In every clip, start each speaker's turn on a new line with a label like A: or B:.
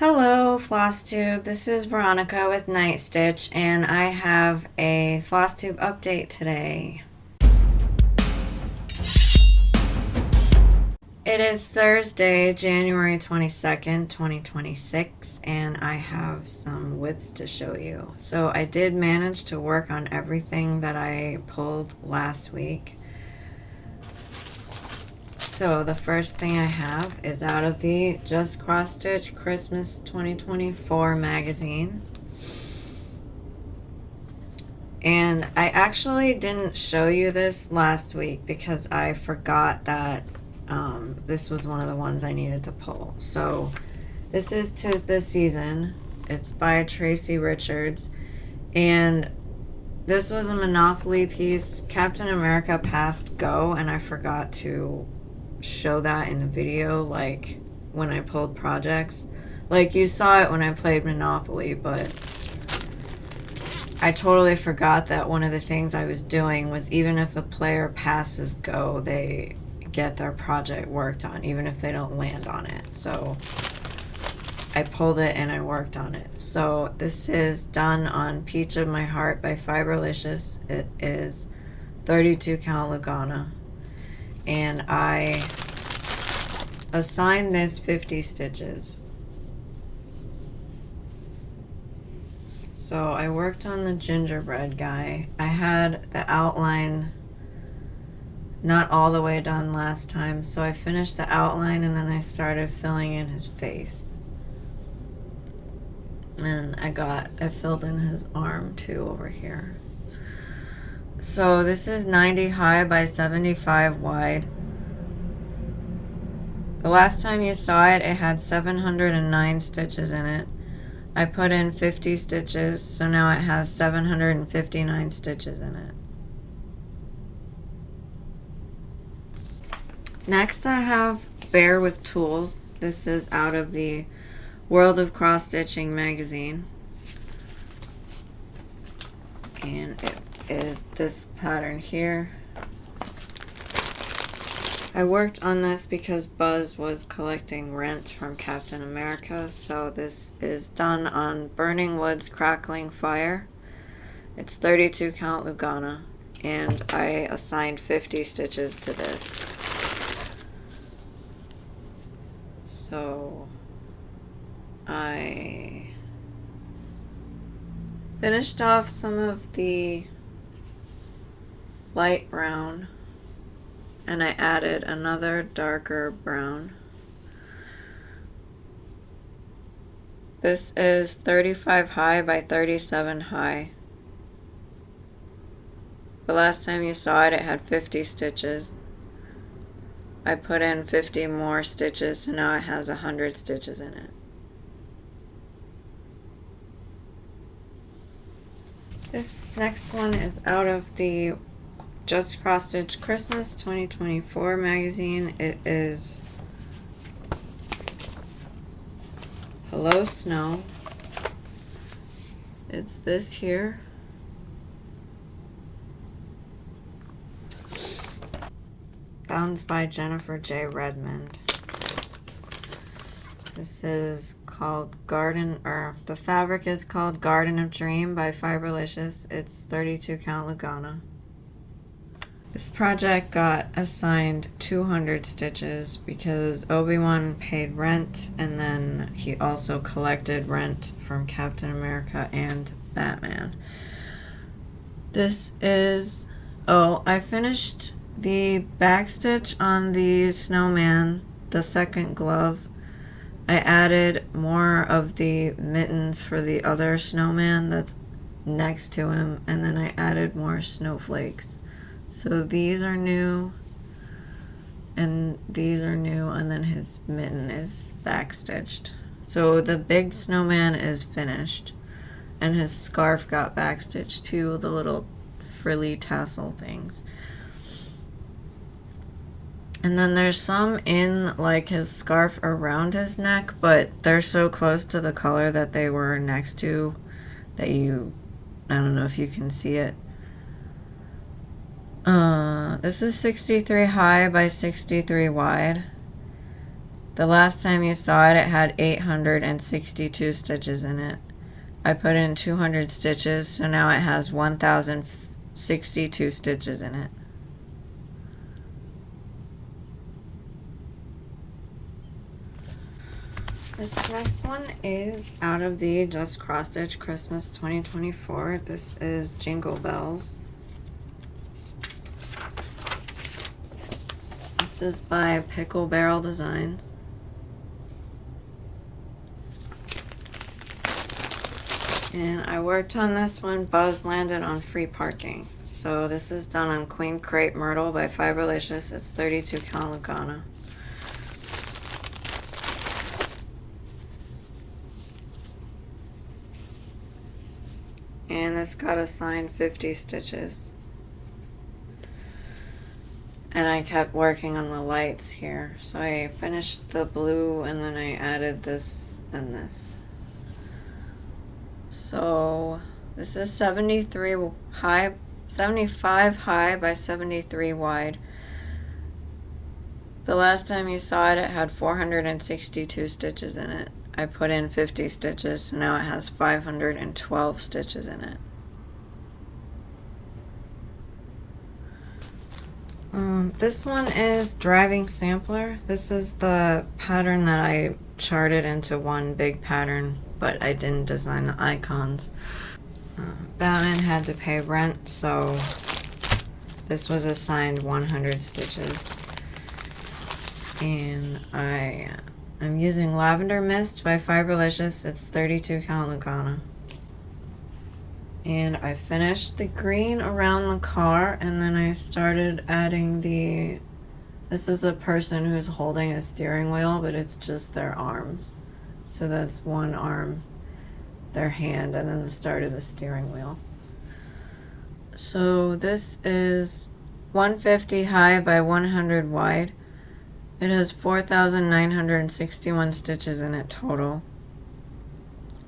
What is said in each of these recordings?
A: Hello, Flossube. This is Veronica with Night Stitch, and I have a Flossube update today. It is Thursday, January 22nd, 2026, and I have some whips to show you. So I did manage to work on everything that I pulled last week. So the first thing I have is out of the Just Cross Stitch Christmas 2024 magazine. And I actually didn't show you this last week because I forgot that this was one of the ones I needed to pull. So this is 'Tis This Season. It's by Tracy Richards. And this was a Monopoly piece. Captain America passed go, and I forgot to show that in the video, like when I pulled projects. Like you saw it when I played Monopoly, but I totally forgot that one of the things I was doing was even if the player passes go, they get their project worked on, even if they don't land on it. So I pulled it and I worked on it. So this is done on Peach of My Heart by Fiberlicious. It is 32 count Lugana. And I assigned this 50 stitches. So I worked on the gingerbread guy. I had the outline not all the way done last time, so I finished the outline and then I started filling in his face. And I filled in his arm too over here. So this is 90 high by 75 wide. The last time you saw it, it had 709 stitches in it. I put in 50 stitches, so now it has 759 stitches in it. Next I have Bear with Tools. This is out of the World of Cross Stitching magazine. And it is this pattern here. I worked on this because Buzz was collecting rent from Captain America, so this is done on Burning Woods Crackling Fire. It's 32 count Lugana, and I assigned 50 stitches to this. So I finished off some of the light brown, and I added another darker brown. This is 35 high by 37 high. The last time you saw it, it had 50 stitches. I put in 50 more stitches, so now it has 100 stitches in it. This next one is out of the Just Cross Stitch Christmas 2024 magazine. It is Hello Snow. It's this here. Bounds by Jennifer J. Redmond. This is called the fabric is called Garden of Dream by Fiberlicious. It's 32 count Lugana. This project got assigned 200 stitches because Obi-Wan paid rent, and then he also collected rent from Captain America and Batman. This is, I finished the backstitch on the snowman, the second glove. I added more of the mittens for the other snowman that's next to him, and then I added more snowflakes. So these are new, and these are new, and then his mitten is backstitched. So the big snowman is finished, and his scarf got backstitched too, the little frilly tassel things. And then there's some in like his scarf around his neck, but they're so close to the color that they were next to that I don't know if you can see it. This is 63 high by 63 wide. The last time you saw it, it had 862 stitches in it. I put in 200 stitches, so now it has 1062 stitches in it. This next one is out of the Just Cross Stitch Christmas 2024. This is Jingle Bells. This is by Pickle Barrel Designs. And I worked on this one. Buzz landed on free parking. So this is done on Queen Crepe Myrtle by Fiberlicious. It's 32 count Lugana. And this got assigned 50 stitches. And I kept working on the lights here. So I finished the blue and then I added this and this. So this is 75 high by 73 wide. The last time you saw it, it had 462 stitches in it. I put in 50 stitches, so now it has 512 stitches in it. This one is Driving Sampler. This is the pattern that I charted into one big pattern, but I didn't design the icons. Batman had to pay rent, so this was assigned 100 stitches. And I'm using Lavender Mist by Fiberlicious. It's 32 count Lugana. And I finished the green around the car, and then I started adding this is a person who's holding a steering wheel, but it's just their arms. So that's one arm, their hand, and then the start of the steering wheel. So this is 150 high by 100 wide. It has 4,961 stitches in it total.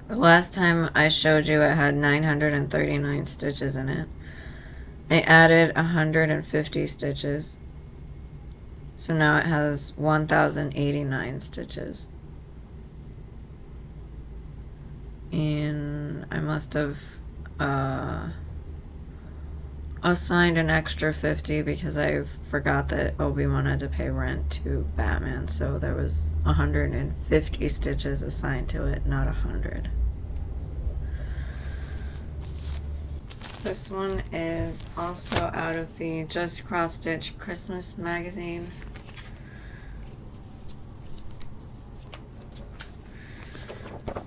A: The last time I showed you it had 939 stitches in it. I added 150 stitches. So now it has 1,089 stitches. And I must have assigned an extra 50 because I forgot that Obi-Wan had to pay rent to Batman, so there was 150 stitches assigned to it, not 100. This one is also out of the Just Cross Stitch Christmas magazine.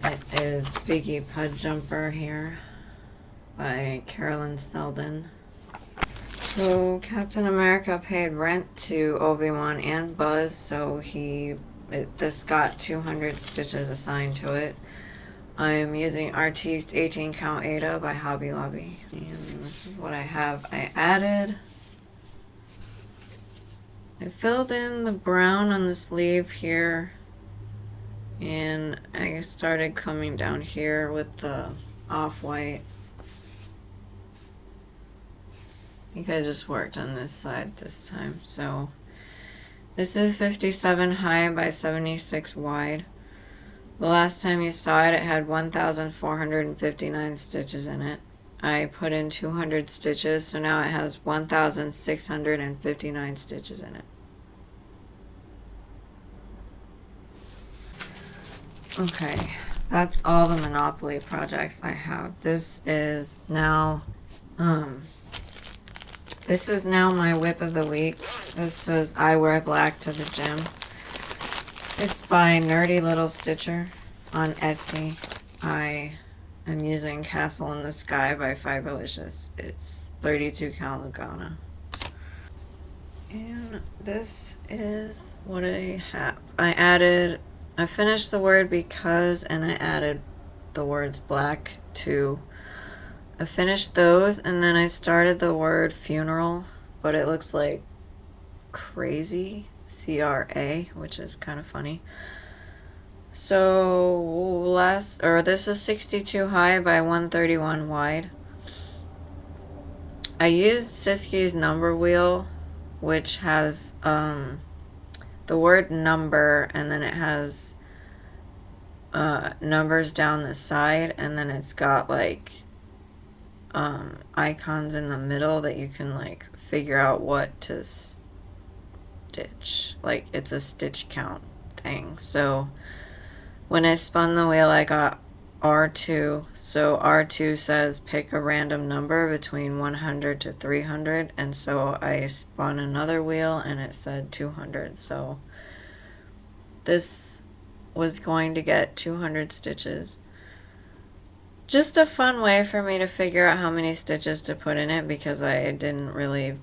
A: It is Figgy Pud Jumper here by Carolyn Selden. So Captain America paid rent to Obi-Wan and Buzz, so this got 200 stitches assigned to it. I'm using Artiste 18 count Ada by Hobby Lobby. And this is what I have. I filled in the brown on the sleeve here, and I started coming down here with the off-white. I think I just worked on this side this time. So this is 57 high by 76 wide. The last time you saw it, it had 1,459 stitches in it. I put in 200 stitches, so now it has 1,659 stitches in it. Okay, that's all the Monopoly projects I have. This is now my whip of the week. This was I Wear Black to the Gym. It's by Nerdy Little Stitcher on Etsy. I am using Castle in the Sky by Fiberlicious. It's 32 count Lugana. And this is what I have. I finished the word because, and I added the words black to. I finished those, and then I started the word funeral, but it looks like crazy. CRA, which is kind of funny. So this is 62 high by 131 wide. I used Siski's number wheel, which has the word number, and then it has numbers down the side, and then it's got like icons in the middle that you can like figure out what to stitch. Like it's a stitch count thing. So when I spun the wheel, I got R2. So R2 says pick a random number between 100 to 300, and so I spun another wheel and it said 200. So this was going to get 200 stitches. Just a fun way for me to figure out how many stitches to put in it, because I didn't really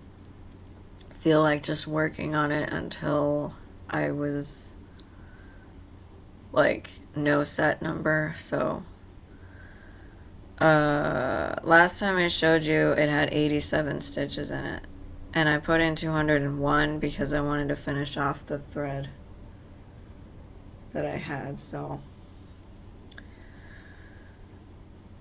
A: feel like just working on it until I was like no set number. So last time I showed you it had 87 stitches in it, and I put in 201 because I wanted to finish off the thread that I had. So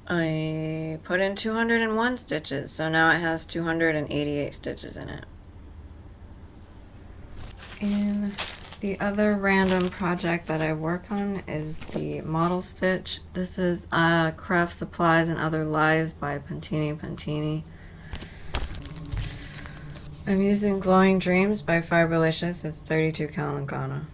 A: I put in 201 stitches, so now it has 288 stitches in it. And the other random project that I work on is the model stitch. This is Craft Supplies and Other Lies by Pantini. I'm using Glowing Dreams by Fiberlicious. It's 32 count Lugana.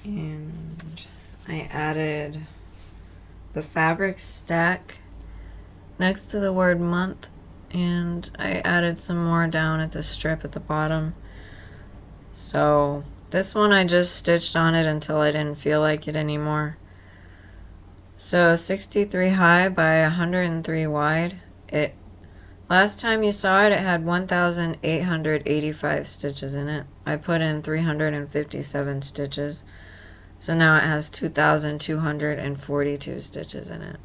A: And I added the fabric stack next to the word month, and I added some more down at the strip at the bottom. So this one I just stitched on it until I didn't feel like it anymore. So 63 high by 103 wide. Last time you saw it, it had 1,885 stitches in it. I put in 357 stitches. So now it has 2,242 stitches in it.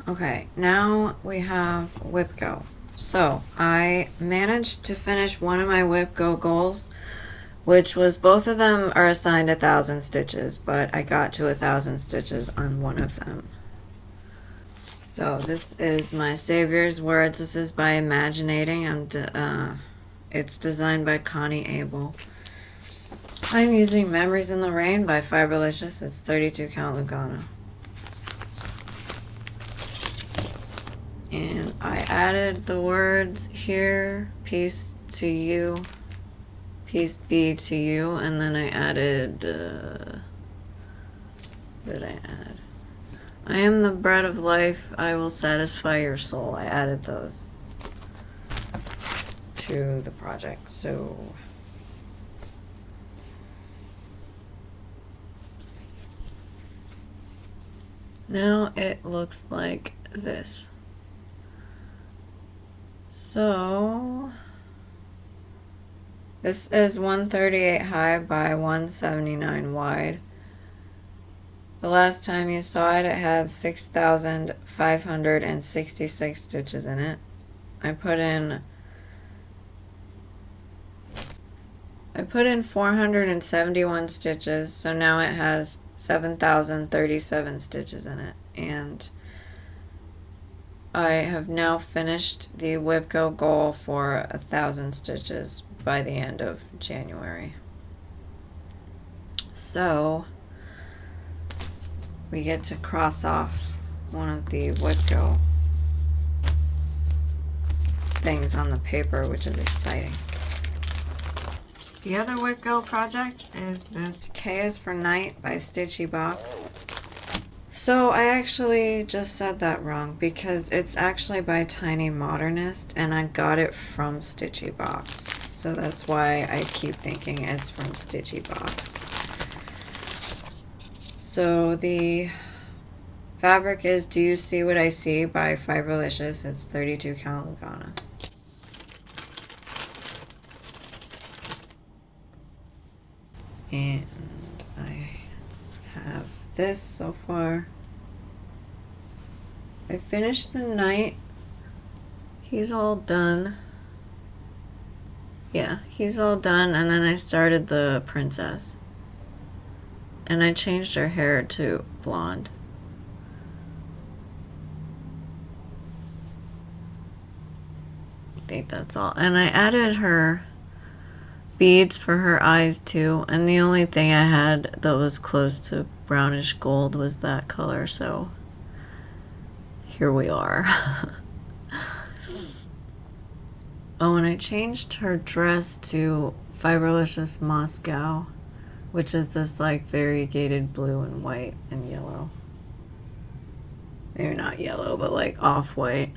A: Okay, now we have WIPGO. So I managed to finish one of my WIPGO goals, which was both of them are assigned 1,000 stitches, but I got to 1,000 stitches on one of them. So this is my Savior's Words. This is by Imaginating, and it's designed by Connie Abel. I'm using Memories in the Rain by Fiberlicious. It's 32 count Lugana. And I added the words here, peace to you, peace be to you, and then I added, what did I add? I am the bread of life, I will satisfy your soul. I added those to the project. So now it looks like this. So this is 138 high by 179 wide. The last time you saw it, it had 6,566 stitches in it. I put in 471 stitches, so now it has 7,037 stitches in it. And I have now finished the WIPGO goal for 1,000 stitches by the end of January. So we get to cross off one of the WIPGO things on the paper, which is exciting. The other WIPGO project is this K is for Night by Stitchy Box. So I actually just said that wrong, because it's actually by Tiny Modernist, and I got it from Stitchy Box. So that's why I keep thinking it's from Stitchy Box. So the fabric is Do You See What I See by Fiberlicious. It's 32 count Lugana. And I have this so far. I finished the knight. He's all done. Yeah, he's all done, and then I started the princess. And I changed her hair to blonde. I think that's all. And I added her beads for her eyes too, and the only thing I had that was close to brownish gold was that color, so here we are. Oh, and I changed her dress to Fiberlicious Moscow, which is this like variegated blue and white and yellow. Maybe not yellow, but like off-white.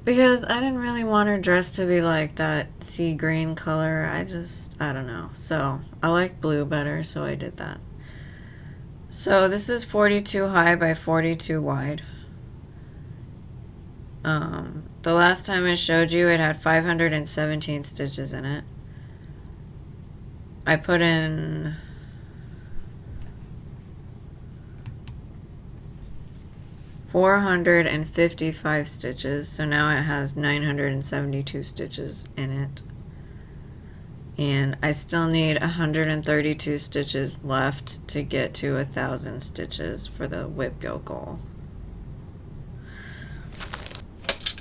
A: Because I didn't really want her dress to be like that sea green color. I don't know. So I like blue better, so I did that. So this is 42 high by 42 wide. The last time I showed you, it had 517 stitches in it. I put in $455 stitches, so now it has 972 stitches in it. And I still need 132 stitches left to get to 1,000 stitches for the WIPGO goal.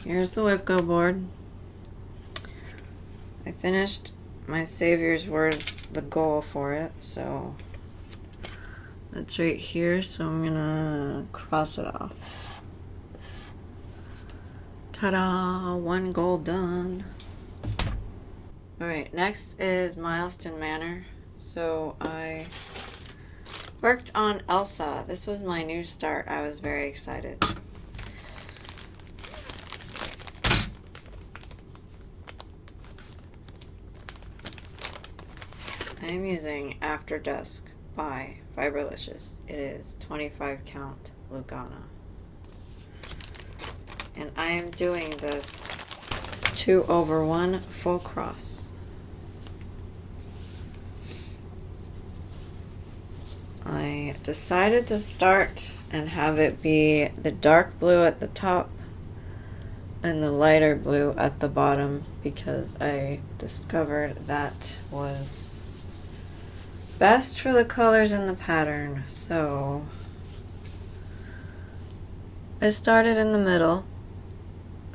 A: Here's the WIPGO board. I finished my Savior's Words, the goal for it, so that's right here, so I'm gonna cross it off. Ta-da! One goal done. Alright, next is Mylestonn Manor. So I worked on Elsa. This was my new start. I was very excited. I am using After Dusk by Fiberlicious. It is 25 count Lugana. And I am doing this 2/1 full cross. I decided to start and have it be the dark blue at the top and the lighter blue at the bottom because I discovered that was best for the colors in the pattern. So I started in the middle,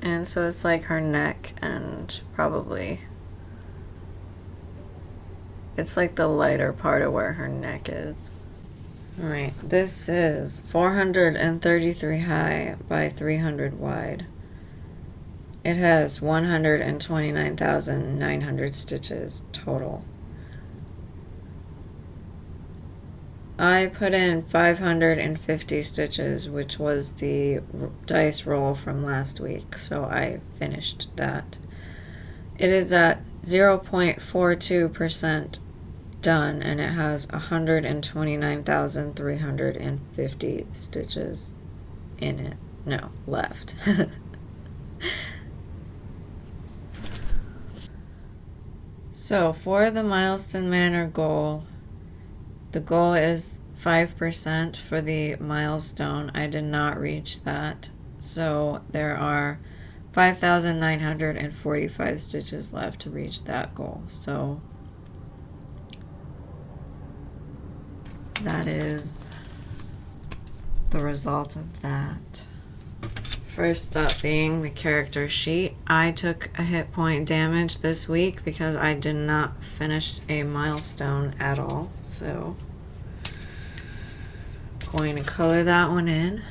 A: and so it's like her neck, and probably it's like the lighter part of where her neck is. Alright, this is 433 high by 300 wide. It has 129,900 stitches total. I put in 550 stitches, which was the dice roll from last week, so I finished that. It is at 0.42% done, and it has 129,350 stitches in it. No, left. So for the Mylestonn Manor goal, the goal is 5% for the milestone. I did not reach that. So there are 5,945 stitches left to reach that goal. So that is the result of that. First up being the character sheet. I took a hit point damage this week because I did not finish a milestone at all. So I'm going to color that one in.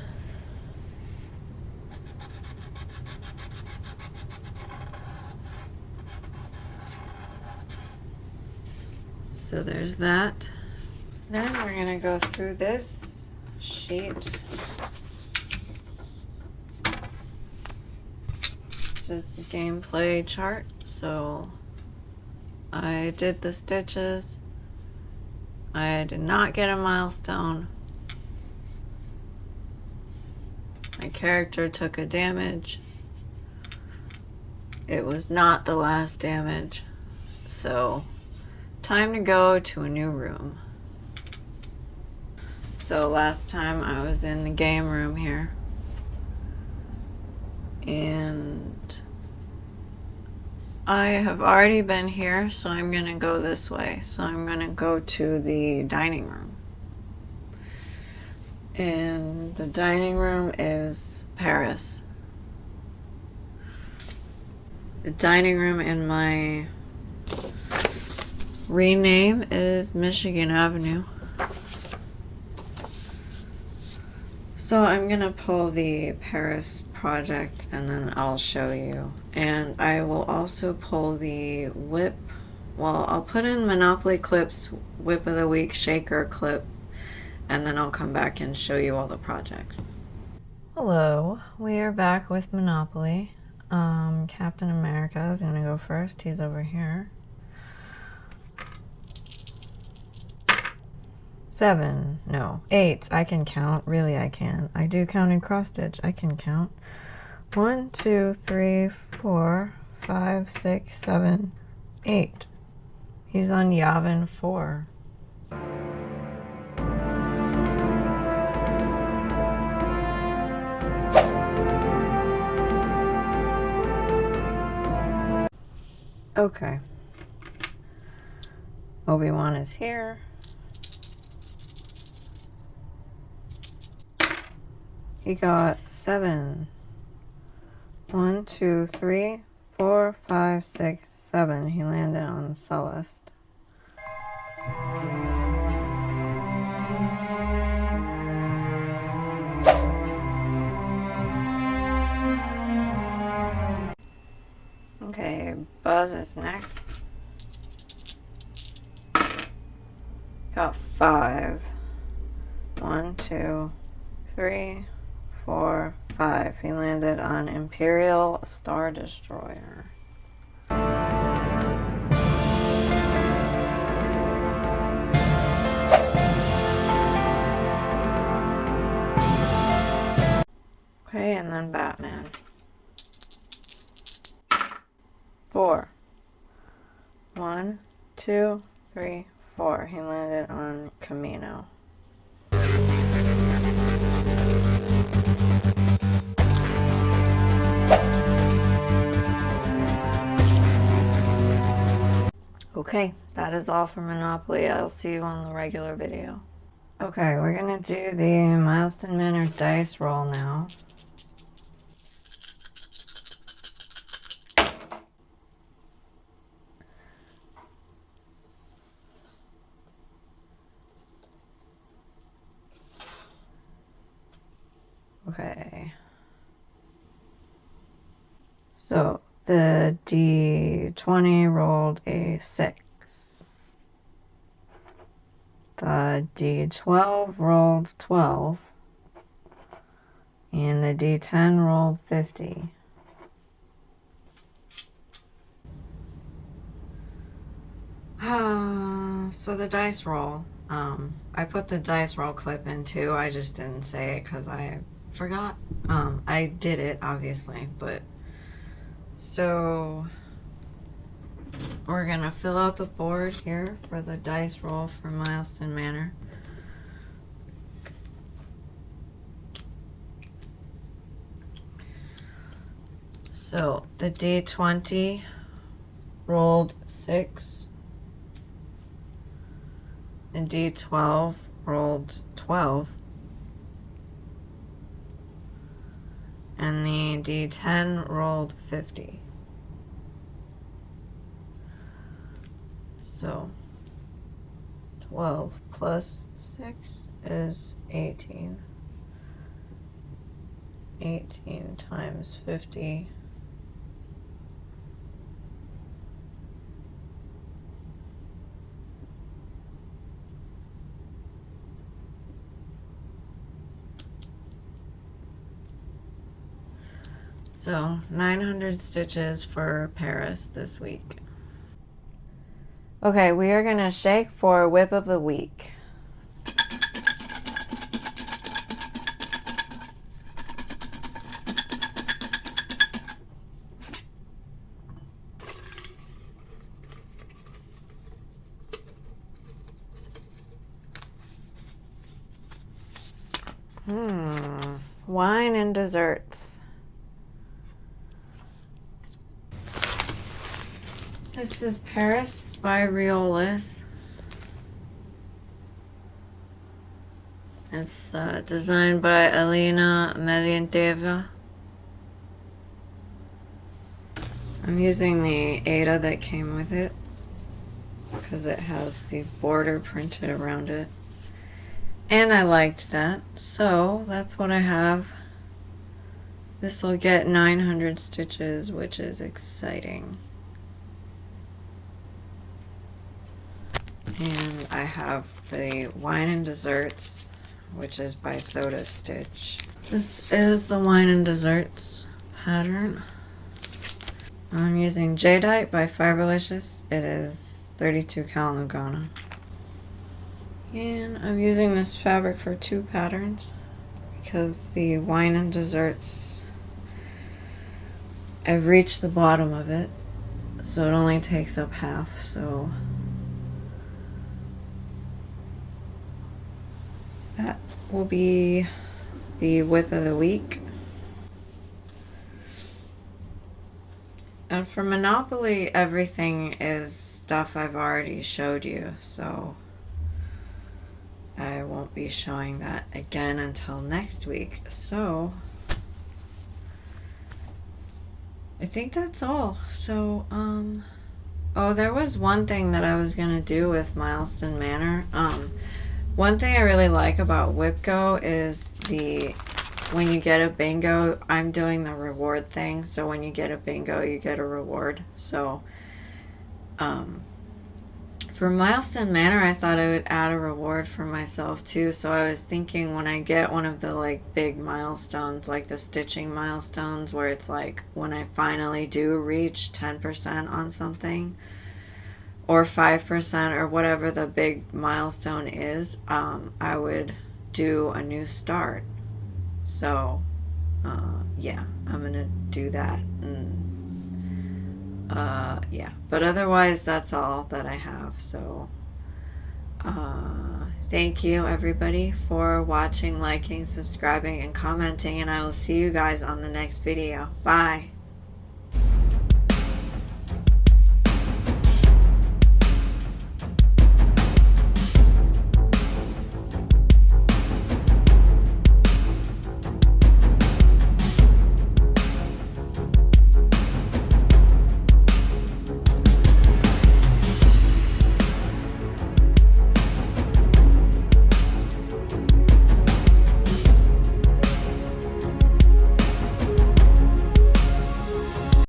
A: So there's that. Then we're going to go through this sheet. Just the gameplay chart. So I did the stitches. I did not get a milestone. My character took a damage. It was not the last damage. So time to go to a new room. So last time I was in the game room here. And I have already been here, so I'm gonna go this way. So I'm gonna go to the dining room. And the dining room is Paris. The dining room in my rename is Michigan Avenue. So I'm gonna pull the Paris project and then I'll show you. And I will also pull the whip. Well, I'll put in Monopoly Clips Whip of the Week Shaker clip, and then I'll come back and show you all the projects. Hello, we are back with Monopoly. Captain America is gonna go first. He's over here. 7, no, 8. I can count. Really, I can. I do count in cross stitch. I can count. 1, 2, 3, 4, 5, 6, 7, 8. He's on Yavin 4. Okay. Obi-Wan is here. He got 7. 1, 2, 3, 4, 5, 6, 7. He landed on Celeste. Okay, Buzz is next. Got 5. 1, 2, 3, 4, 5. He landed on Imperial Star Destroyer. Okay, and then Batman. 4. 1, 2, 3, 4. He landed on Camino. Okay, that is all for Monopoly. I'll see you on the regular video. Okay, we're gonna do the Mylestonn Manor dice roll now. Okay. So the D20 rolled a 6. The D12 rolled 12. And the D10 rolled 50. So the dice roll. I put the dice roll clip in too. I just didn't say it because I forgot. I did it, obviously, but so we're gonna fill out the board here for the dice roll for Mylestonn Manor. So the D20 rolled 6. The D12 rolled 12. And the D10 rolled 50. So 12 plus 6 is 18. 18 times 50. So 900 stitches for Paris this week. Okay, we are gonna shake for Whip of the Week. Wine and desserts. This is Paris by Riolis. It's designed by Elena Melienteva. I'm using the Ada that came with it because it has the border printed around it. And I liked that, so that's what I have. This will get 900 stitches, which is exciting. And I have the Wine and Desserts, which is by Soda Stitch. This is the Wine and Desserts pattern. I'm using Jadeite by Fiberlicious. It is 32 count Lugana. And I'm using this fabric for 2 patterns because the Wine and Desserts, I've reached the bottom of it, so it only takes up half, so that will be the whip of the week. And for Monopoly, everything is stuff I've already showed you, so I won't be showing that again until next week. So I think that's all. So oh, there was one thing that I was gonna do with Mylestonn Manor. One thing I really like about WIPGO is when you get a bingo, I'm doing the reward thing. So when you get a bingo, you get a reward. So for Mylestonn Manor, I thought I would add a reward for myself too. So I was thinking when I get one of the like big milestones, like the stitching milestones, where it's like when I finally do reach 10% on something, or 5%, or whatever the big milestone is, I would do a new start. So yeah, I'm gonna do that. And yeah, but otherwise that's all that I have. So thank you everybody for watching, liking, subscribing, and commenting, and I will see you guys on the next video. Bye.